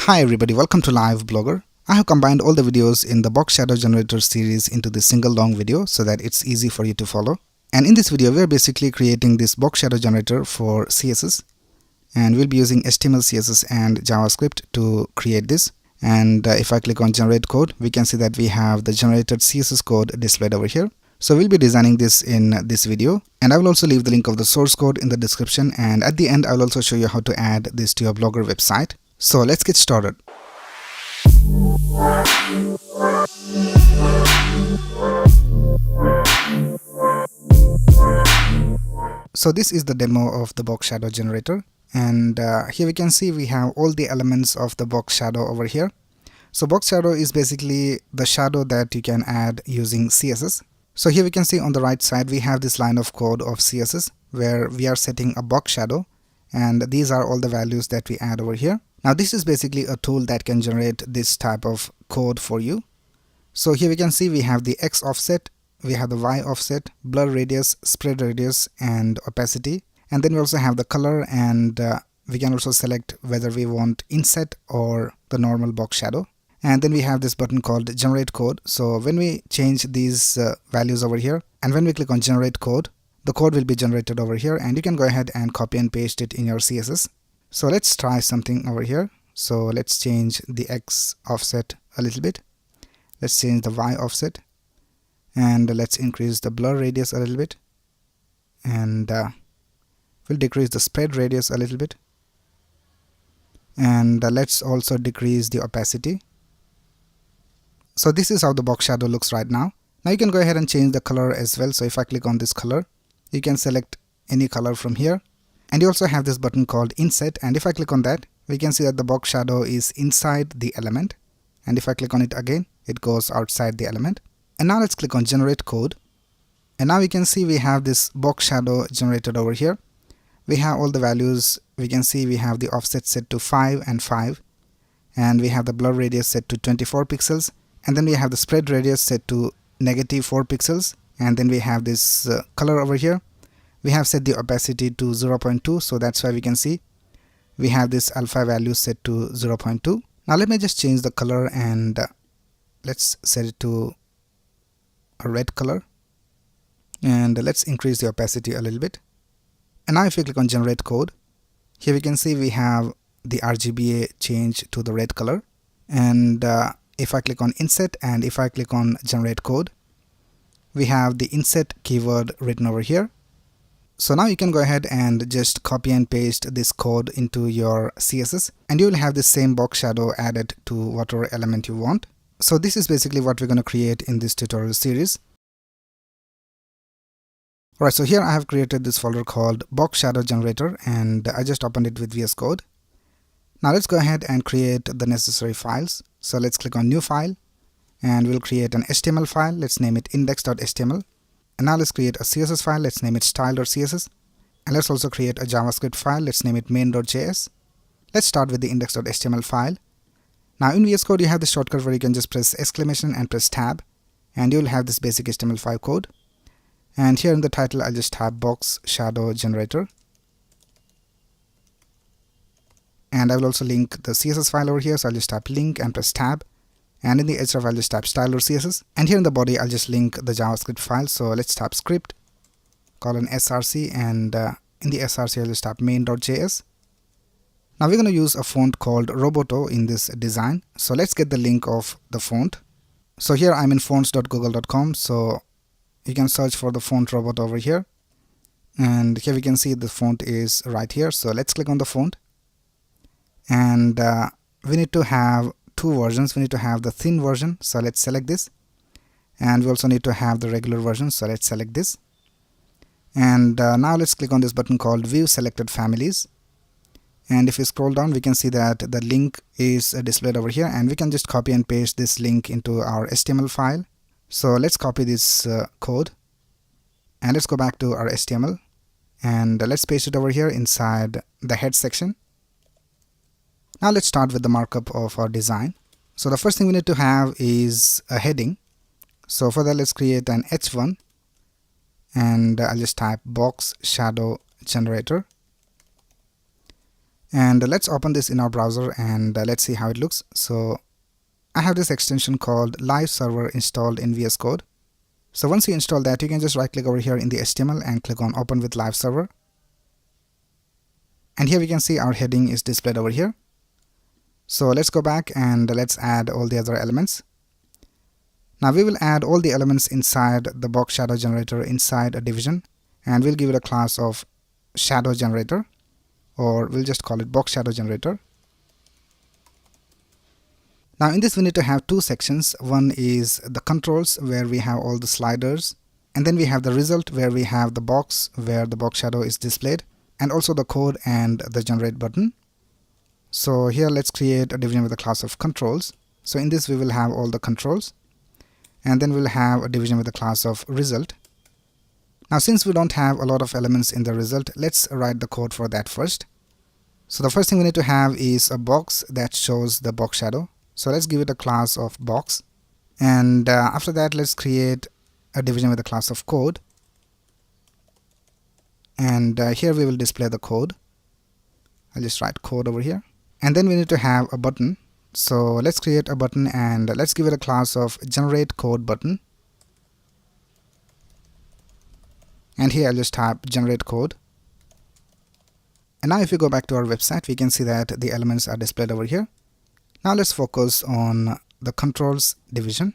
Hi everybody, welcome to Live Blogger. I have combined all the videos in the Box Shadow Generator series into this single long video so that it's easy for you to follow. And in this video, we are basically creating this Box Shadow Generator for CSS. And we'll be using HTML CSS and JavaScript to create this. And if I click on Generate Code, we can see that we have the generated CSS code displayed over here. So we'll be designing this in this video, and I will also leave the link of the source code in the description, and at the end I will also show you how to add this to your Blogger website. So let's get started. So this is the demo of the Box Shadow Generator, and here we can see we have all the elements of the Box Shadow over here. So Box Shadow is basically the shadow that you can add using CSS. So here we can see on the right side we have this line of code of CSS where we are setting a box shadow, and these are all the values that we add over here. Now this is basically a tool that can generate this type of code for you. So here we can see we have the X offset, we have the Y offset, blur radius, spread radius, and opacity, and then we also have the color, and we can also select whether we want inset or the normal box shadow. And then we have this button called Generate Code. So when we change these values over here, and when we click on Generate Code, the code will be generated over here, and you can go ahead and copy and paste it in your CSS. So let's try something over here. So let's change the X offset a little bit. Let's change the Y offset, and let's increase the blur radius a little bit, and we'll decrease the spread radius a little bit, and let's also decrease the opacity. So this is how the box shadow looks right now. Now you can go ahead and change the color as well. So if I click on this color, you can select any color from here. And you also have this button called Inset, and if I click on that, we can see that the box shadow is inside the element. And if I click on it again, it goes outside the element. And now let's click on Generate Code. And now we can see we have this box shadow generated over here. We have all the values. We can see we have the offset set to 5 and 5. And we have the blur radius set to 24 pixels. And then we have the spread radius set to -4 pixels, and then we have this color over here. We have set the opacity to 0.2, so that's why we can see we have this alpha value set to 0.2. Now let me just change the color, and let's set it to a red color, and let's increase the opacity a little bit. And now if we click on Generate Code, here we can see we have the RGBA change to the red color, and if I click on Inset and if I click on Generate Code, we have the Inset keyword written over here. So now you can go ahead and just copy and paste this code into your CSS, and you will have the same box shadow added to whatever element you want. So this is basically what we're going to create in this tutorial series. Alright, so here I have created this folder called Box Shadow Generator, and I just opened it with VS Code. Now let's go ahead and create the necessary files. So let's click on New File, and we'll create an HTML file. Let's name it index.html. And now let's create a CSS file. Let's name it style.css. And let's also create a JavaScript file. Let's name it main.js. Let's start with the index.html file. Now in VS Code you have the shortcut where you can just press exclamation and press tab, and you'll have this basic HTML5 code. And here in the title I'll just type Box Shadow Generator. And I will also link the CSS file over here, so I'll just type link and press tab, and in the href I'll just type style.css, and here in the body I'll just link the JavaScript file. So let's type script :src, and in the src I'll just type main.js. Now we're going to use a font called Roboto in this design, so let's get the link of the font. So here I'm in fonts.google.com, so you can search for the font Roboto over here, and here we can see the font is right here. So let's click on the font. And we need to have two versions. We need to have the thin version, so let's select this, and we also need to have the regular version, so let's select this. And now let's click on this button called View Selected Families, and if you scroll down we can see that the link is displayed over here, and we can just copy and paste this link into our HTML file. So let's copy this code, and let's go back to our HTML, and let's paste it over here inside the head section. Now let's start with the markup of our design. So the first thing we need to have is a heading. So for that let's create an h1, and I'll just type Box Shadow Generator. And let's open this in our browser and let's see how it looks. So I have this extension called Live Server installed in VS Code. So once you install that, you can just right click over here in the HTML and click on Open with Live Server. And here we can see our heading is displayed over here. So let's go back and let's add all the other elements. Now we will add all the elements inside the box shadow generator inside a division, and we'll give it a class of shadow generator, or we'll just call it box shadow generator. Now in this we need to have two sections. One is the controls, where we have all the sliders, and then we have the result, where we have the box where the box shadow is displayed, and also the code and the generate button. So here let's create a division with a class of controls. So in this we will have all the controls, and then we'll have a division with a class of result. Now since we don't have a lot of elements in the result, let's write the code for that first. So the first thing we need to have is a box that shows the box shadow. So let's give it a class of box, and after that let's create a division with a class of code, and here we will display the code. I'll just write code over here, and then we need to have a button. So let's create a button and let's give it a class of generate code button, and here I'll just type generate code. And now if we go back to our website, we can see that the elements are displayed over here. Now let's focus on the controls division.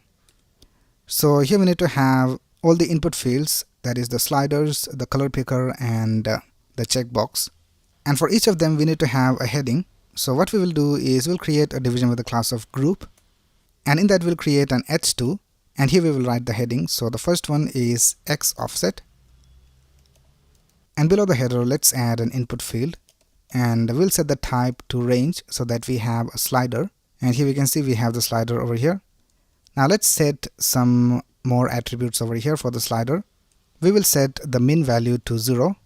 So here we need to have all the input fields, that is the sliders, the color picker, and the checkbox. And for each of them we need to have a heading. So what we will do is we'll create a division with a class of group, and in that we'll create an h2, and here we will write the heading. So the first one is x offset, and below the header let's add an input field, and we'll set the type to range so that we have a slider. And here we can see we have the slider over here. Now let's set some more attributes over here for the slider. We will set the min value to 0,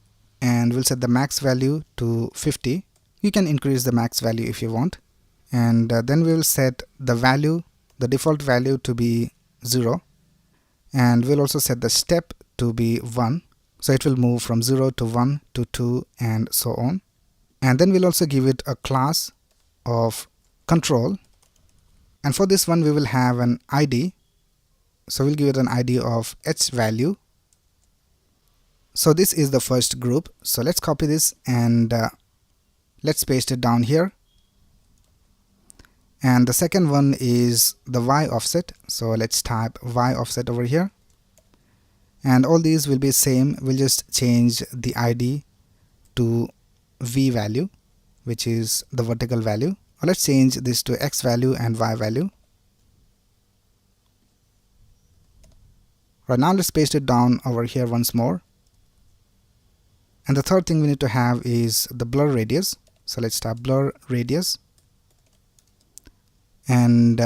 and we'll set the max value to 50. You can increase the max value if you want. And then we will set the value, the default value, to be 0. And we'll also set the step to be 1. So it will move from 0 to 1 to 2 and so on. And then we'll also give it a class of control, and for this one we will have an ID. So we'll give it an ID of h value. So this is the first group. So let's copy this and let's paste it down here. And the second one is the y offset. So let's type y offset over here, and all these will be same. We'll just change the ID to v value, which is the vertical value. Let's change this to x value and y value. Right, now let's paste it down over here once more. And the third thing we need to have is the blur radius. So let's type blur radius, and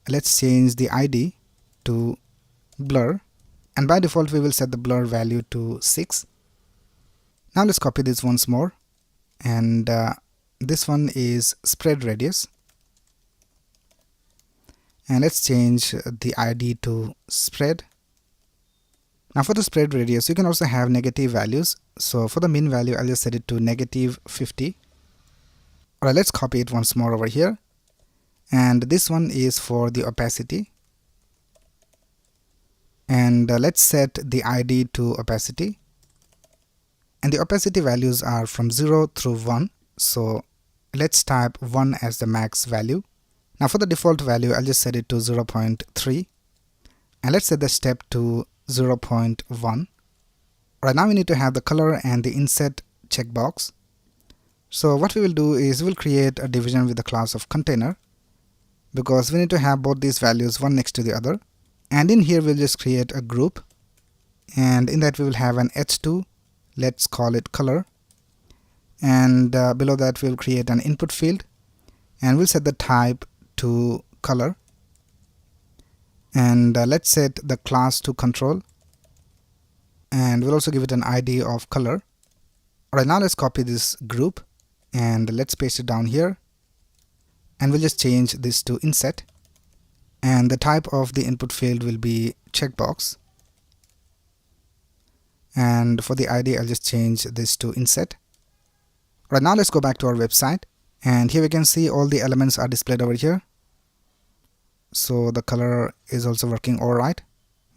let's change the ID to blur, and by default we will set the blur value to 6. Now let's copy this once more, and this one is spread radius, and let's change the ID to spread. Now for the spread radius you can also have negative values. So for the min value I'll just set it to -50. Alright, let's copy it once more over here, and this one is for the opacity, and let's set the ID to opacity, and the opacity values are from 0 through 1. So let's type 1 as the max value. Now for the default value I'll just set it to 0.3, and let's set the step to 0.1. Right, now we need to have the color and the inset checkbox. So what we will do is we'll create a division with the class of container, because we need to have both these values one next to the other. And in here we'll just create a group, and in that we will have an h2, let's call it color, and below that we'll create an input field, and we'll set the type to color, and let's set the class to control, and we'll also give it an ID of color. Alright, now let's copy this group and let's paste it down here, and we'll just change this to inset, and the type of the input field will be checkbox, and for the ID I'll just change this to inset. Right, now let's go back to our website, And here we can see all the elements are displayed over here. So the color is also working alright.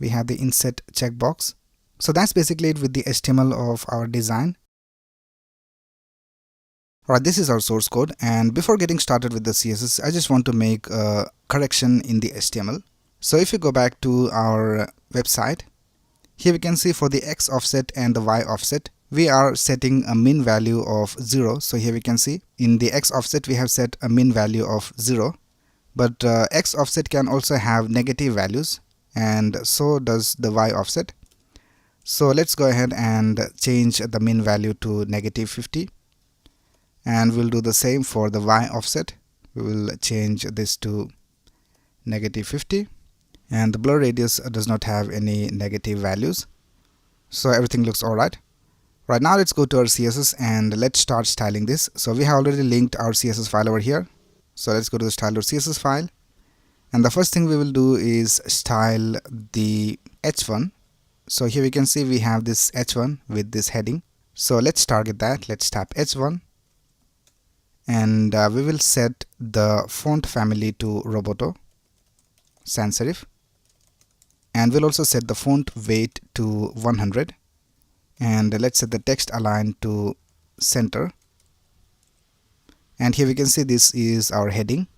We have the inset checkbox. So that's basically it with the HTML of our design. Alright, this is our source code, and before getting started with the CSS, I just want to make a correction in the HTML. So if you go back to our website, here we can see for the X offset and the Y offset, we are setting a min value of 0. So here we can see in the X offset we have set a min value of 0, but X offset can also have negative values, and so does the Y offset. So let's go ahead and change the min value to -50, and we'll do the same for the Y offset. We will change this to -50, and the blur radius does not have any negative values, so everything looks alright. Right now let's go to our CSS and let's start styling this. So we have already linked our CSS file over here. So let's go to the style.css file, and the first thing we will do is style the h1. So here we can see we have this h1 with this heading. So let's target that. Let's tap h1, and we will set the font family to Roboto sans serif, and we'll also set the font weight to 100, and let's set the text align to center. And here we can see this is our heading.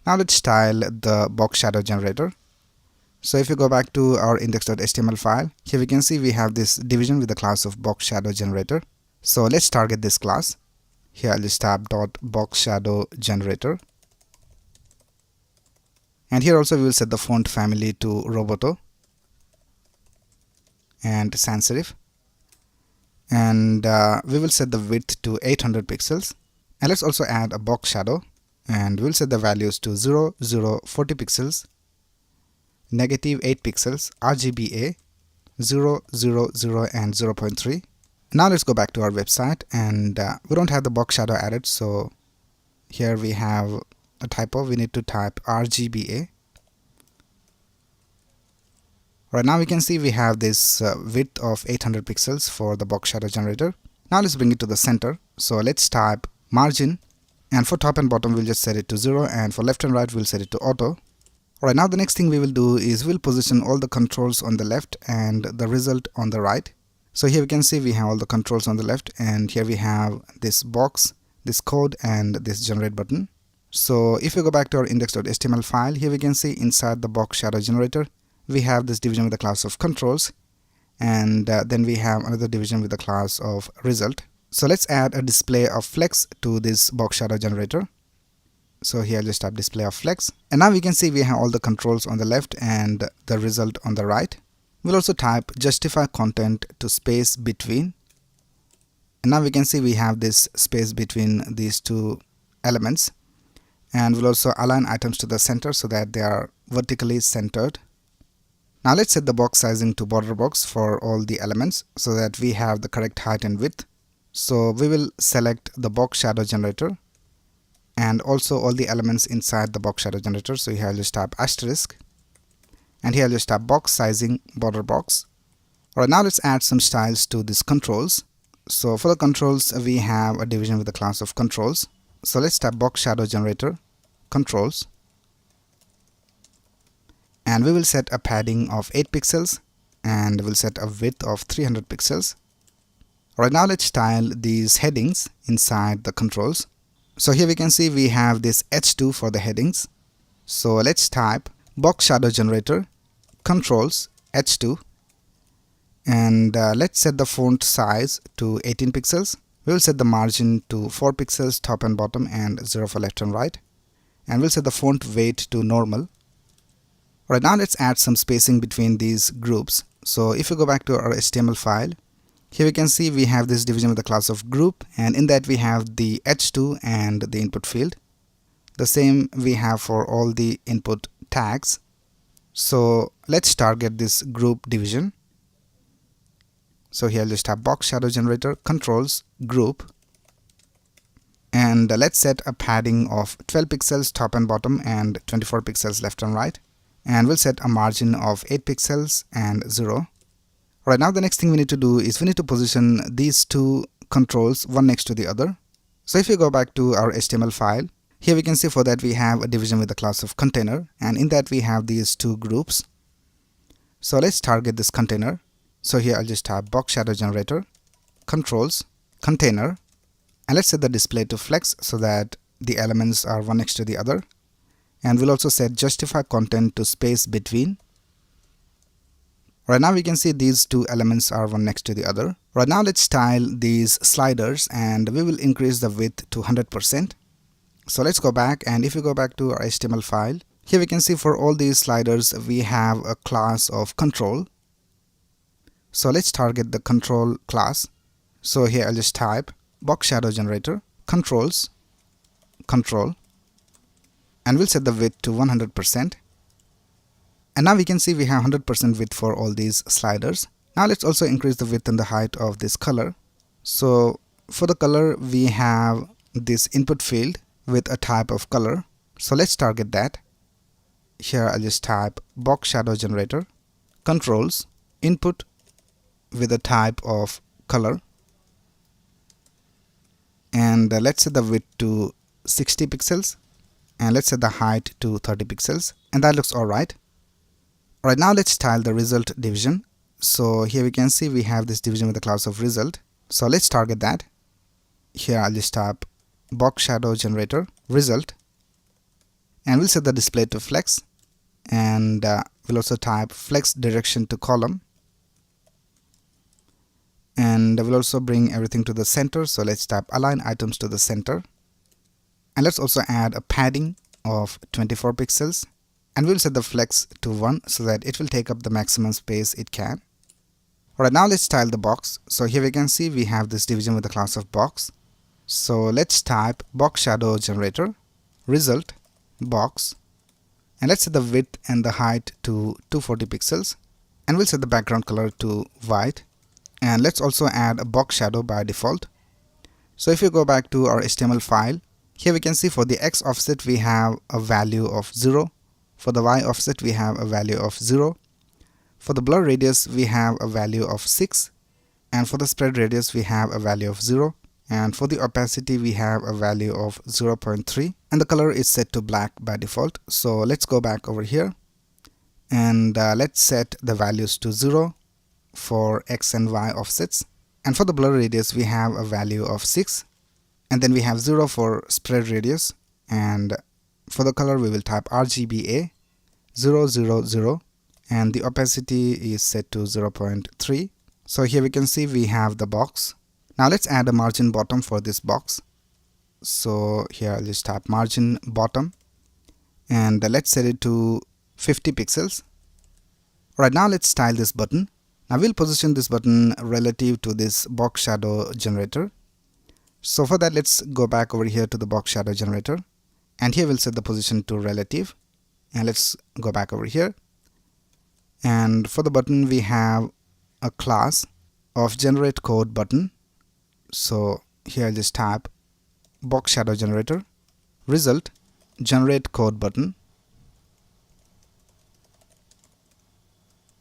Now let's style the box shadow generator. So if you go back to our index.html file, here we can see we have this division with the class of box shadow generator. So let's target this class. Here I'll just tab .box shadow generator, and here also we will set the font family to Roboto and sans serif, and we will set the width to 800 pixels. And let's also add a box shadow, and we'll set the values to 0, 0, 40 pixels, -8 pixels, RGBA, 0, 0, 0, and 0.3. Now let's go back to our website, and we don't have the box shadow added, so here we have a typo. We need to type RGBA. Right now we can see we have this width of 800 pixels for the box shadow generator. Now let's bring it to the center. So let's type margin, and for top and bottom we'll just set it to 0, and for left and right we'll set it to auto. Alright, now the next thing we will do is we'll position all the controls on the left and the result on the right. So here we can see we have all the controls on the left, and here we have this box, this code, and this generate button. So if we go back to our index.html file, here we can see inside the box shadow generator we have this division with the class of controls, and then we have another division with the class of result. So let's add a display of flex to this box shadow generator. So here I'll just type display of flex, and now we can see we have all the controls on the left and the result on the right. We'll also type justify content to space between, and now we can see we have this space between these two elements, and we'll also align items to the center so that they are vertically centered. Now let's set the box sizing to border box for all the elements so that we have the correct height and width. So we will select the box shadow generator and also all the elements inside the box shadow generator. So here I'll just type asterisk, and here I'll just type box sizing border box. Alright, now let's add some styles to these controls. So for the controls we have a division with the class of controls. So let's type box shadow generator controls, and we will set a padding of 8 pixels, and we'll set a width of 300 pixels. Alright, now let's style these headings inside the controls. So here we can see we have this h2 for the headings. So let's type box shadow generator controls h2, and let's set the font size to 18 pixels. We'll set the margin to 4 pixels top and bottom, and 0 for left and right, and we'll set the font weight to normal. Alright, now let's add some spacing between these groups. So if you go back to our HTML file, here we can see we have this division with the class of group, and in that we have the h2 and the input field. The same we have for all the input tags. So let's target this group division. So here I'll just type box shadow generator controls group, and let's set a padding of 12 pixels top and bottom and 24 pixels left and right, and we'll set a margin of 8 pixels and 0. Alright, now the next thing we need to do is we need to position these two controls one next to the other. So if you go back to our HTML file, here we can see for that we have a division with the class of container, and in that we have these two groups. So let's target this container. So here I'll just type Box Shadow Generator, Controls, Container, and let's set the display to flex so that the elements are one next to the other. And we'll also set Justify Content to space between. Right now we can see these two elements are one next to the other. Right now let's style these sliders, and we will increase the width to 100%. So let's go back, and if you go back to our HTML file, here we can see for all these sliders we have a class of control. So let's target the control class. So here I'll just type Box Shadow Generator, Controls, Control, and we'll set the width to 100%. And now we can see we have 100% width for all these sliders. Now let's also increase the width and the height of this color. So for the color we have this input field with a type of color. So let's target that. Here I'll just type Box Shadow Generator, Controls, Input with a type of color. And let's set the width to 60 pixels. And let's set the height to 30 pixels. And that looks alright. Right now let's style the result division. So here we can see we have this division with the class of result. So let's target that. Here I'll just type Box Shadow Generator, Result, and we'll set the display to flex, and we'll also type flex direction to column, and we'll also bring everything to the center. So let's type align items to the center, and let's also add a padding of 24 pixels, and we'll set the flex to 1 so that it will take up the maximum space it can. Alright, now let's style the box. So here we can see we have this division with the class of box. So let's type Box Shadow Generator, Result, Box, and let's set the width and the height to 240 pixels, and we'll set the background color to white, and let's also add a box shadow by default. So if you go back to our HTML file, here we can see for the X offset we have a value of 0, for the Y offset we have a value of 0, for the blur radius we have a value of 6, and for the spread radius we have a value of 0, and for the opacity we have a value of 0.3, and the color is set to black by default. So let's go back over here, and let's set the values to 0 for X and Y offsets, and for the blur radius we have a value of 6, and then we have 0 for spread radius, and for the color we will type RGBA 000, and the opacity is set to 0.3. So here we can see we have the box. Now let's add a margin bottom for this box. So here I'll just type margin bottom, and let's set it to 50 pixels. Right now let's style this button. Now we'll position this button relative to this Box Shadow Generator. So for that let's go back over here to the Box Shadow Generator, and here we'll set the position to relative, and let's go back over here, and for the button we have a class of generate code button. So here I'll just type Box Shadow Generator, Result, Generate Code button,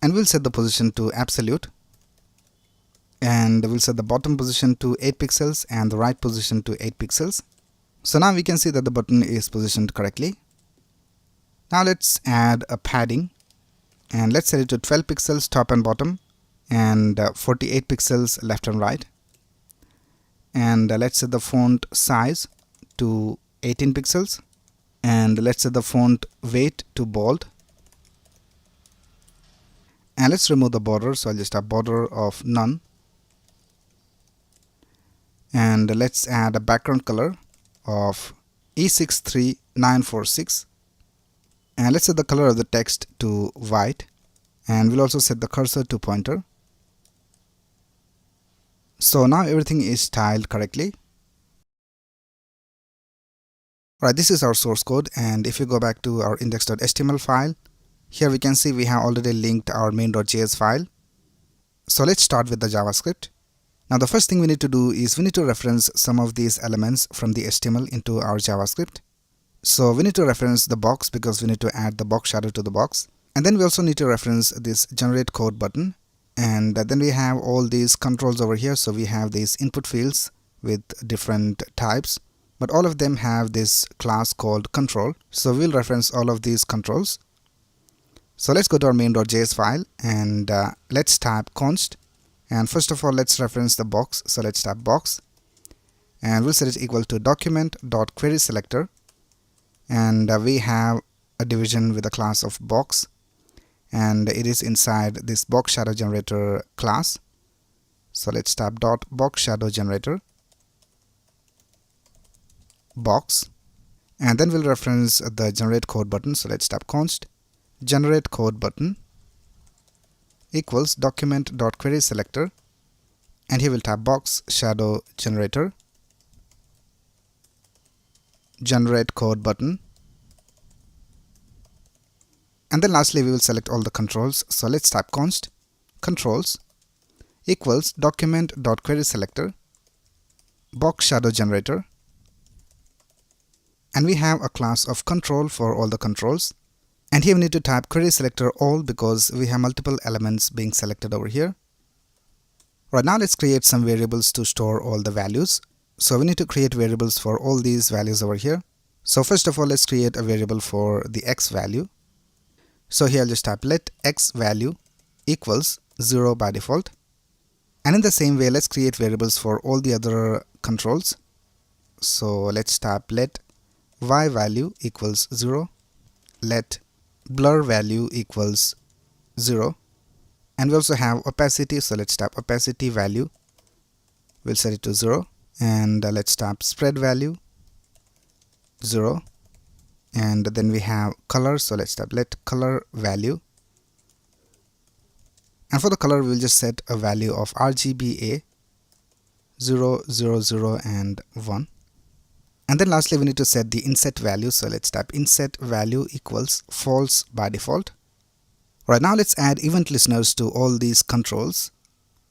and we'll set the position to absolute, and we'll set the bottom position to 8 pixels and the right position to 8 pixels. So now we can see that the button is positioned correctly. Now let's add a padding, and let's set it to 12 pixels top and bottom, and 48 pixels left and right, and let's set the font size to 18 pixels, and let's set the font weight to bold, and let's remove the border. So I'll just have border of none, and let's add a background color of E63946, and let's set the color of the text to white, and we'll also set the cursor to pointer. So now everything is styled correctly. Right, this is our source code, and if you go back to our index.html file, here we can see we have already linked our main.js file. So let's start with the JavaScript. Now the first thing we need to do is we need to reference some of these elements from the HTML into our JavaScript. So we need to reference the box because we need to add the box shadow to the box, and then we also need to reference this generate code button, and then we have all these controls over here. So we have these input fields with different types, but all of them have this class called control. So we'll reference all of these controls. So let's go to our main.js file and let's type const, and first of all let's reference the box. So let's type box and we'll set it equal to document.querySelector, and we have a division with a class of box, and it is inside this Box Shadow Generator class. So let's type .box shadow generator box, and then we'll reference the generate code button. So let's type const generate code button equals document.querySelector, and here we'll type box shadow generator generate code button, and then lastly we will select all the controls. So let's type const controls equals document.querySelector box shadow generator, and we have a class of control for all the controls, and here we need to type querySelector all because we have multiple elements being selected over here. Right now let's create some variables to store all the values. So we need to create variables for all these values over here. So first of all let's create a variable for the x value. So here I'll just type let x value equals 0 by default, and in the same way let's create variables for all the other controls. So let's type let y value equals 0, let blur value equals 0, and we also have opacity. So let's type opacity value, we'll set it to 0, and let's type spread value 0, and then we have color. So let's type let color value, and for the color we'll just set a value of RGBA 0, 0, 0 and 1. And then lastly we need to set the inset value. So let's type inset value equals false by default. Right now let's add event listeners to all these controls.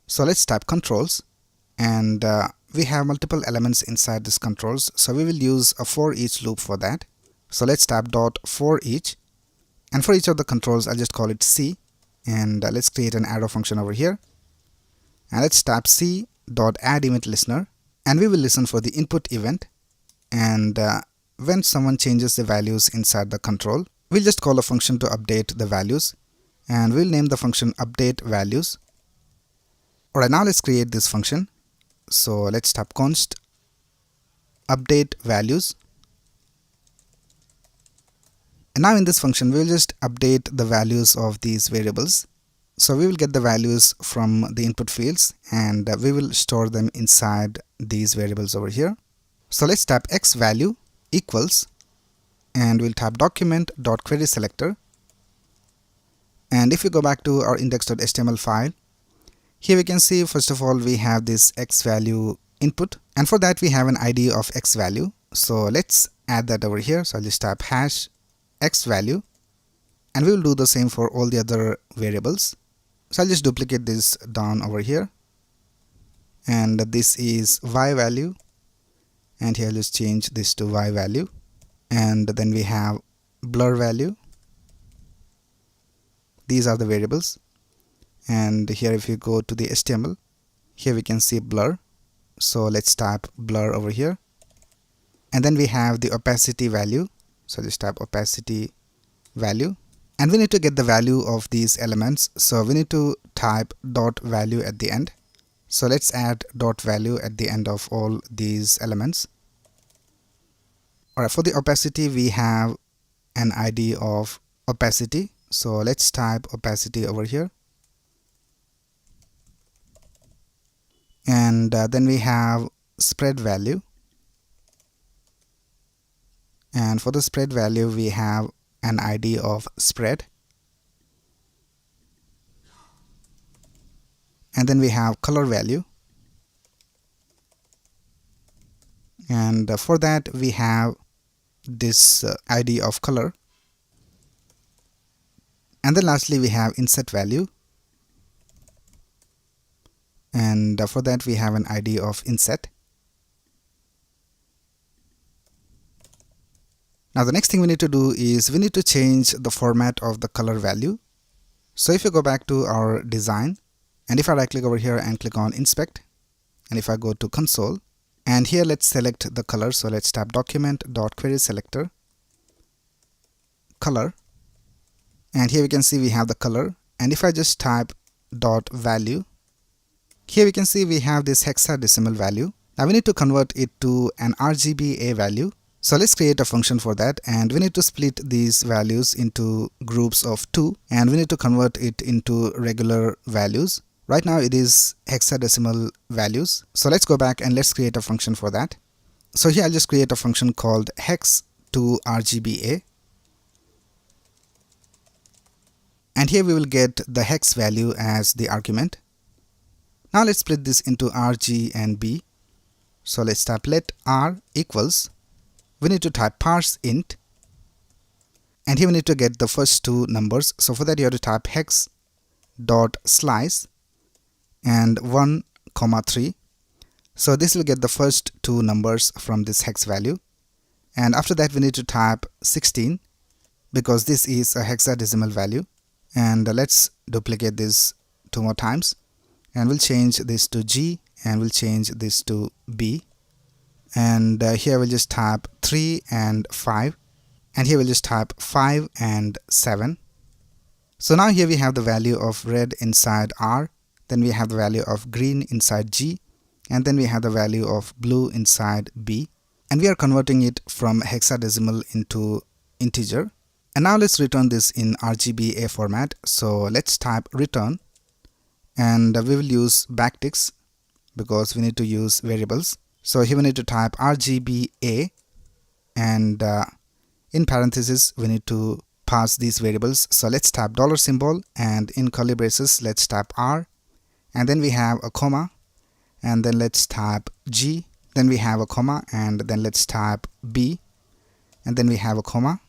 So let's type controls, and we have multiple elements inside these controls, so we will use a for each loop for that. So let's type .for each, and for each of the controls I'll just call it C, and let's create an arrow function over here, and let's type C.add event listener, and we will listen for the input event, and when someone changes the values inside the control, we'll just call a function to update the values, and we'll name the function update values. Alright, now let's create this function. So let's type const update values, and now in this function we'll just update the values of these variables. So we will get the values from the input fields, and we will store them inside these variables over here. So let's type x value equals, and we'll type document.querySelector, and if we go back to our index.html file, here we can see first of all we have this x value input, and for that we have an ID of x value. So let's add that over here. So I'll just type hash x value, and we will do the same for all the other variables. So I'll just duplicate this down over here, and this is y value, and here I'll just change this to y value, and then we have blur value. These are the variables, and here if you go to the HTML, here we can see blur. So let's type blur over here, and then we have the opacity value. So just type opacity value, and we need to get the value of these elements, so we need to type dot value at the end. So let's add dot value at the end of all these elements. Alright, for the opacity we have an ID of opacity, so let's type opacity over here, and then we have spread value, and for the spread value we have an ID of spread, and then we have color value, and for that we have this ID of color, and then lastly we have inset value, and for that we have an ID of inset. Now the next thing we need to do is we need to change the format of the color value. So if you go back to our design, and if I right click over here and click on inspect, and if I go to console, And here let's select the color. So let's tap document dot query selector, color, and here we can see we have the color. And if I just type dot value, here we can see we have this hexadecimal value. Now we need to convert it to an RGBA value. So let's create a function for that, and we need to split these values into groups of 2, and we need to convert it into regular values. Right now it is hexadecimal values. So let's go back and let's create a function for that. So here I'll just create a function called hex to RGBA. And here we will get the hex value as the argument. Now let's split this into RG and B. So let's type let R equals, we need to type parse int, and here we need to get the first 2 numbers. So for that you have to type hex dot slice and 1, 3. So this will get the first 2 numbers from this hex value, and after that we need to type 16 because this is a hexadecimal value. And let's duplicate this 2 more times, and we'll change this to G and we'll change this to B. And here we'll just type 3 and 5, and here we'll just type 5 and 7. So now here we have the value of red inside R, then we have the value of green inside G, and then we have the value of blue inside B, and we are converting it from hexadecimal into integer. And now let's return this in RGBA format. So let's type return, and we will use backticks because we need to use variables. So here we need to type RGBA, and in parentheses we need to pass these variables. So let's type $symbol, and in curly braces let's type R, and then we have a comma, and then let's type G, then we have a comma, and then let's type B, and then we have a comma.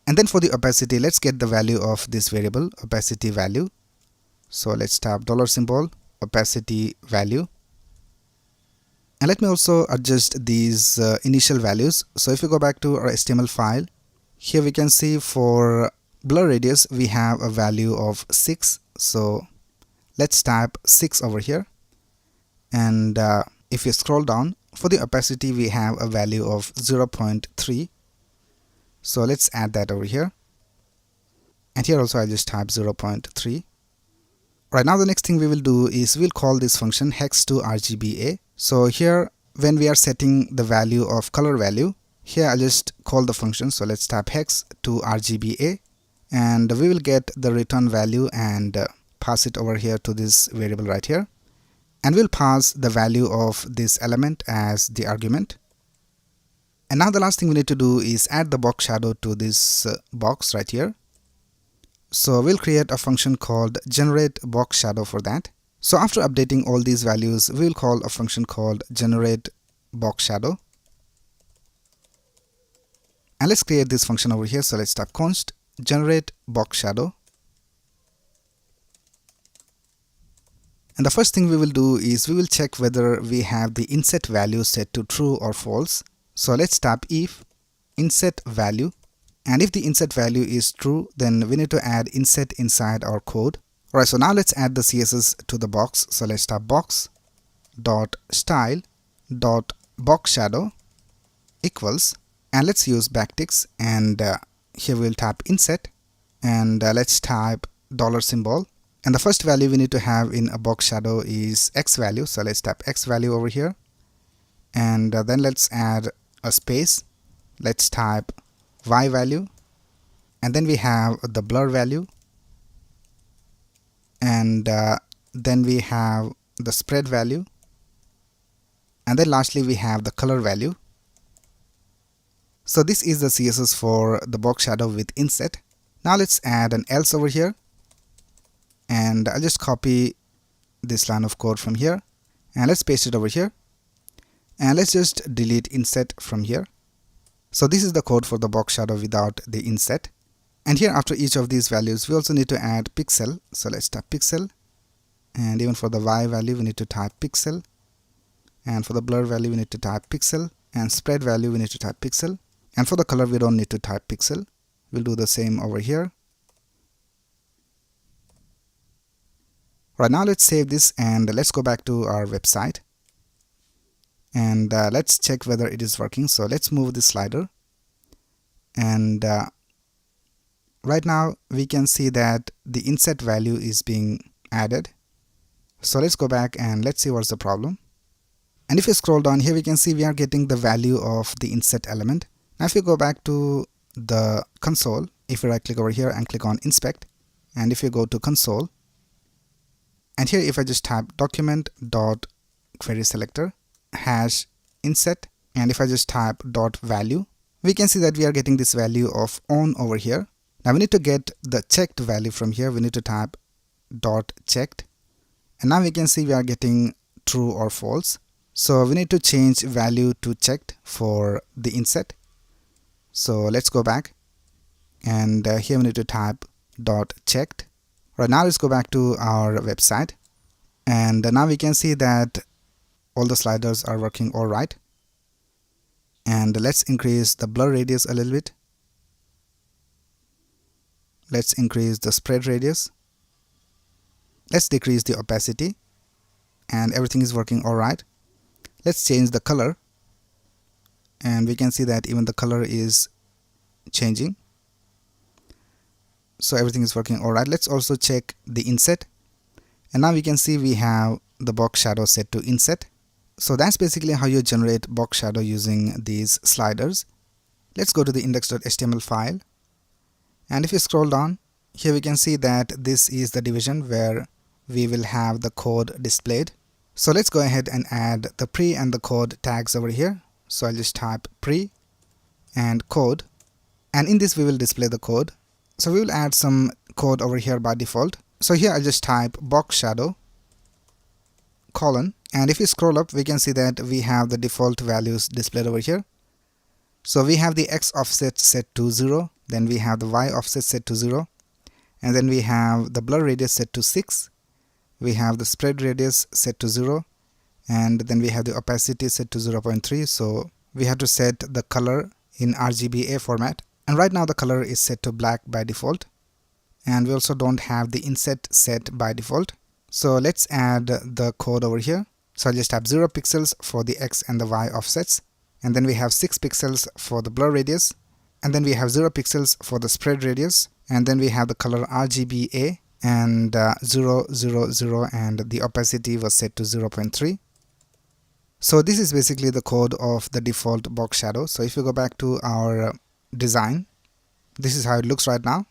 And then for the opacity, let's get the value of this variable, opacity value. So let's type $symbol, opacity value. And let me also adjust these initial values. So if we go back to our HTML file, here we can see for blur radius we have a value of 6. So let's type 6 over here. And if you scroll down, for the opacity we have a value of 0.3. So let's add that over here. And here also I just type 0.3. Right now the next thing we will do is we'll call this function hex to RGBA. So here when we are setting the value of color value, here I'll just call the function. So let's type hex to RGBA, and we will get the return value and pass it over here to this variable right here, and we'll pass the value of this element as the argument. And now the last thing we need to do is add the box shadow to this box right here. So we'll create a function called generate box shadow for that. So after updating all these values, we will call a function called generate box shadow. And let's create this function over here. So let's type const generate box shadow. And the first thing we will do is we will check whether we have the inset value set to true or false. So let's type if inset value, and if the inset value is true, then we need to add inset inside our code. Alright, so now let's add the CSS to the box. So let's type box dot style dot box shadow equals, and let's use backticks, and here we'll type inset, and let's type $symbol, and the first value we need to have in a box shadow is x value. So let's type x value over here, and then let's add a space. Let's type y value, and then we have the blur value, and then we have the spread value, and then lastly we have the color value. So this is the CSS for the box shadow with inset. Now let's add an else over here, and I'll just copy this line of code from here, and let's paste it over here, and let's just delete inset from here. So this is the code for the box shadow without the inset. And here after each of these values we also need to add pixel. So let's type pixel, and even for the y value we need to type pixel, and for the blur value we need to type pixel, and spread value we need to type pixel, and for the color we don't need to type pixel. We'll do the same over here. Right now let's save this and let's go back to our website. and let's check whether it is working. So let's move the slider, and right now we can see that the inset value is being added. So let's go back and let's see what's the problem. And if you scroll down here, we can see we are getting the value of the inset element. Now if you go back to the console, if you right click over here and click on inspect, and if you go to console, and here if I just type document dot query selector hash inset, and if I just type dot value, we can see that we are getting this value of on over here. Now we need to get the checked value from here. We need to type dot checked, and now we can see we are getting true or false. So we need to change value to checked for the inset. So let's go back, and here we need to type dot checked. Right now let's go back to our website, and now we can see that all the sliders are working all right. And let's increase the blur radius a little bit. Let's increase the spread radius. Let's decrease the opacity, and everything is working all right. Let's change the color, and we can see that even the color is changing. So everything is working all right. Let's also check the inset, and now we can see we have the box shadow set to inset. So that's basically how you generate box shadow using these sliders. Let's go to the index.html file, and if you scroll down, here we can see that this is the division where we will have the code displayed. So let's go ahead and add the pre and the code tags over here. So I'll just type pre and code, and in this we will display the code. So we will add some code over here by default. So here I'll just type box shadow colon, and if you scroll up, we can see that we have the default values displayed over here. So we have the x offset set to 0, then we have the y offset set to 0, and then we have the blur radius set to 6, we have the spread radius set to 0, and then we have the opacity set to 0.3. So we have to set the color in RGBA format, and right now the color is set to black by default, and we also don't have the inset set by default. So let's add the code over here. So I'll just type 0 pixels for the x and the y offsets, and then we have 6 pixels for the blur radius, and then we have 0 pixels for the spread radius, and then we have the color RGBA, and 0, 0, 0, and the opacity was set to 0.3. So this is basically the code of the default box shadow. So if you go back to our design, this is how it looks right now.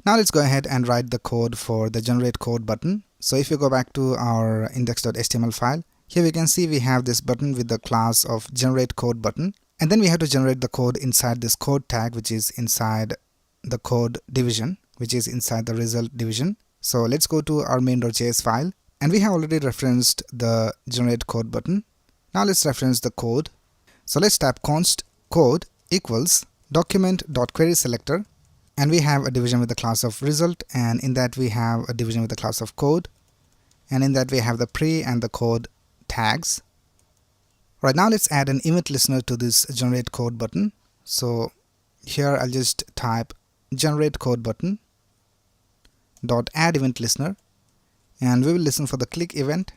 Now let's go ahead and write the code for the generate code button. So if you go back to our index.html file, here we can see we have this button with the class of generate code button, and then we have to generate the code inside this code tag, which is inside the code division, which is inside the result division. So let's go to our main.js file, and we have already referenced the generate code button. Now let's reference the code. So let's type const code equals document.querySelector, and we have a division with the class of result, and in that we have a division with the class of code, and in that we have the pre and the code tags. Right now let's add an event listener to this generate code button. So here I'll just type generate code button dot add event listener, and we will listen for the click event,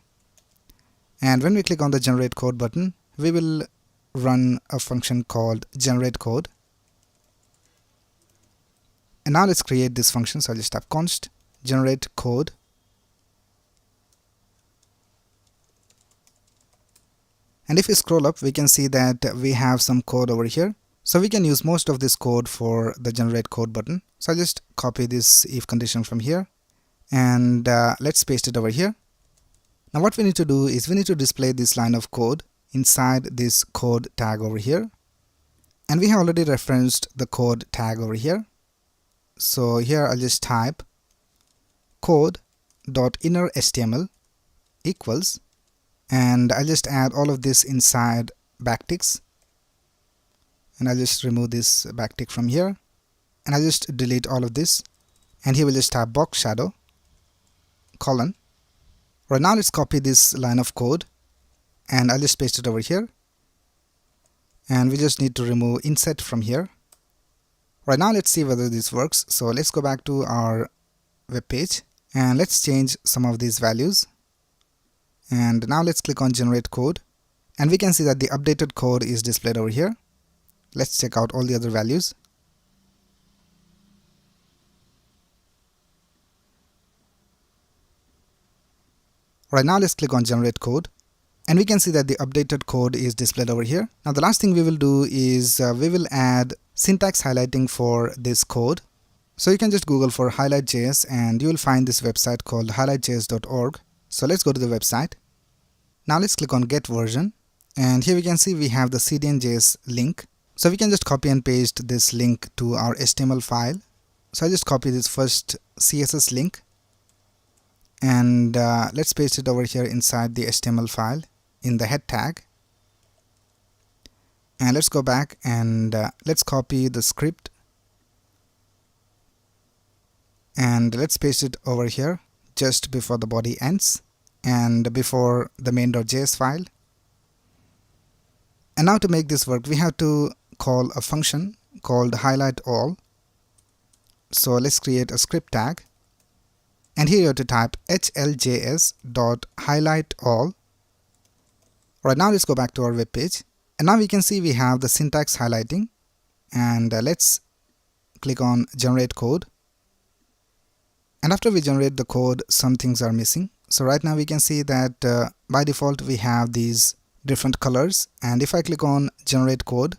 and when we click on the generate code button, we will run a function called generate code. And now let's create this function. So I'll just type const generate code, and if you scroll up, we can see that we have some code over here. So we can use most of this code for the generate code button. So I'll just copy this if condition from here, and let's paste it over here. Now what we need to do is we need to display this line of code inside this code tag over here, and we have already referenced the code tag over here. So here I'll just type code.innerHTML equals, and I'll just add all of this inside backticks, and I'll just remove this backtick from here, and I'll just delete all of this, and here we'll just type box shadow colon. Right now let's copy this line of code, and I'll just paste it over here, and we just need to remove inset from here. Right now let's see whether this works. So let's go back to our web page, and let's change some of these values, and now let's click on generate code, and we can see that the updated code is displayed over here. Let's check out all the other values. Right now let's click on generate code, and we can see that the updated code is displayed over here. Now the last thing we will do is we will add syntax highlighting for this code. So you can just Google for highlight.js and you will find this website called highlightjs.org. So let's go to the website. Now let's click on get version, and here we can see we have the cdn.js link. So we can just copy and paste this link to our HTML file. So I just copy this first CSS link, and let's paste it over here inside the HTML file in the head tag. And let's go back and let's copy the script and let's paste it over here just before the body ends and before the main.js file. And now to make this work, we have to call a function called highlight all. So let's create a script tag, and here you have to type hljs.highlightAll. Right now let's go back to our web page, and now we can see we have the syntax highlighting, and let's click on generate code. And after we generate the code, some things are missing. So right now we can see that by default we have these different colors, and if I click on generate code,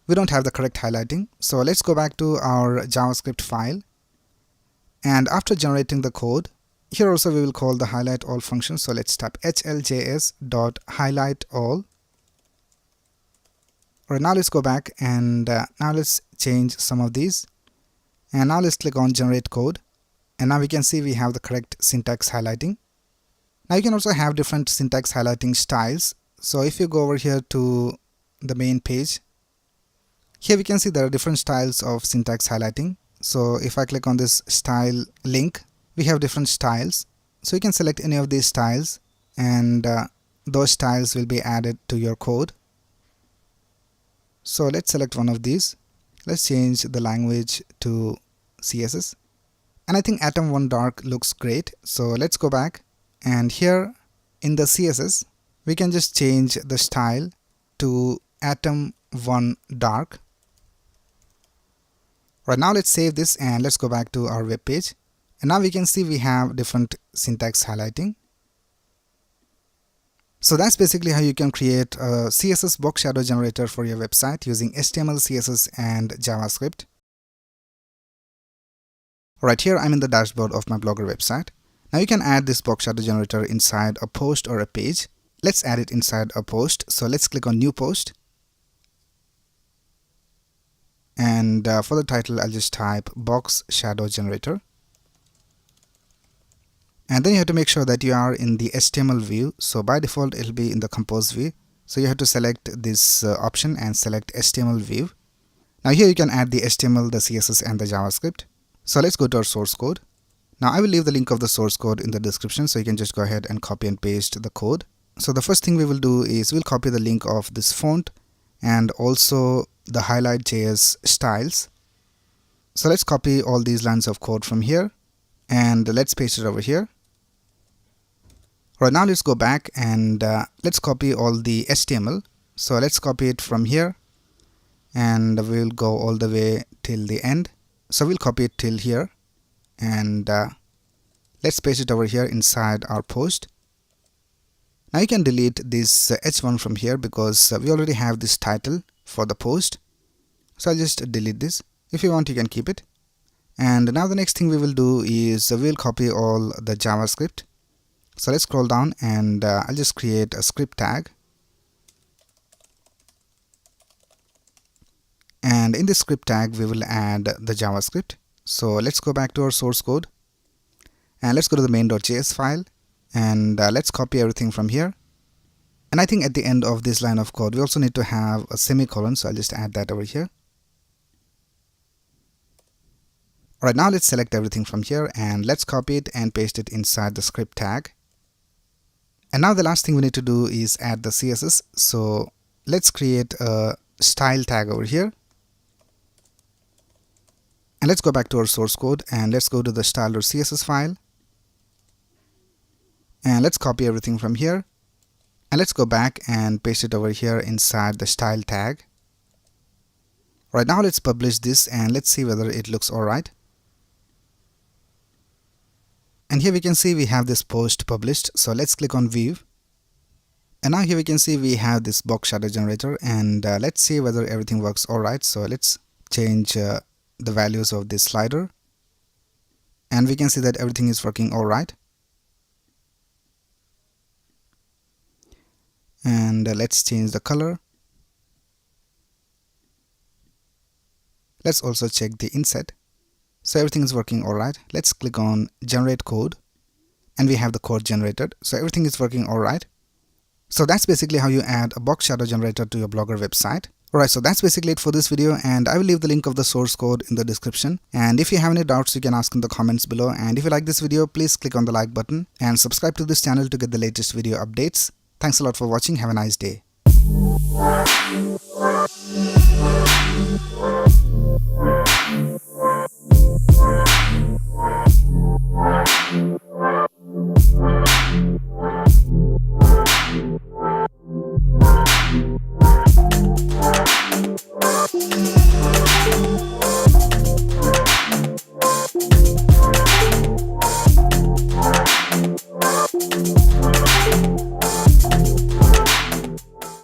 we don't have the correct highlighting. So let's go back to our JavaScript file, and after generating the code, here also we will call the highlight all function. So let's type hljs.highlightAll. Alright, now let's go back and now let's change some of these, and now let's click on generate code, and now we can see we have the correct syntax highlighting. Now you can also have different syntax highlighting styles. So if you go over here to the main page, here we can see there are different styles of syntax highlighting. So if I click on this style link, we have different styles. So you can select any of these styles, and those styles will be added to your code. So let's select one of these. Let's change the language to CSS, and I think Atom 1 Dark looks great. So let's go back, and here in the CSS we can just change the style to Atom 1 Dark. Right now let's save this and let's go back to our web page, and now we can see we have different syntax highlighting. So that's basically how you can create a CSS Box Shadow Generator for your website using HTML, CSS and JavaScript. Right here I'm in the dashboard of my Blogger website. Now you can add this Box Shadow Generator inside a post or a page. Let's add it inside a post. So let's click on new post, and for the title I'll just type Box Shadow Generator. And then you have to make sure that you are in the HTML view. So by default it'll be in the compose view, so you have to select this option and select HTML view. Now here you can add the HTML, the CSS and the JavaScript. So let's go to our source code. Now I will leave the link of the source code in the description, so you can just go ahead and copy and paste the code. So the first thing we will do is we'll copy the link of this font and also the highlight.js styles. So let's copy all these lines of code from here and let's paste it over here. Right now let's go back and let's copy all the HTML. So let's copy it from here and we'll go all the way till the end. So we'll copy it till here, and let's paste it over here inside our post. Now you can delete this h1 from here because we already have this title for the post. So I'll just delete this. If you want, you can keep it. And now the next thing we will do is we'll copy all the JavaScript. So let's scroll down and I'll just create a script tag. And in this script tag we will add the JavaScript. So let's go back to our source code and let's go to the main.js file and let's copy everything from here. And I think at the end of this line of code we also need to have a semicolon, so I'll just add that over here. Alright, now let's select everything from here and let's copy it and paste it inside the script tag. And now the last thing we need to do is add the CSS. So let's create a style tag over here. And let's go back to our source code and let's go to the style.css file. And let's copy everything from here. And let's go back and paste it over here inside the style tag. Right now let's publish this and let's see whether it looks alright. And here we can see we have this post published, so let's click on view. And now here we can see we have this box shadow generator, and let's see whether everything works alright. So let's change the values of this slider, and we can see that everything is working alright. And let's change the color. Let's also check the inset. So everything is working alright. Let's click on generate code, and we have the code generated. So everything is working alright. So that's basically how you add a box shadow generator to your Blogger website. Alright, so that's basically it for this video, and I will leave the link of the source code in the description. And if you have any doubts, you can ask in the comments below. And if you like this video, please click on the like button and subscribe to this channel to get the latest video updates. Thanks a lot for watching. Have a nice day.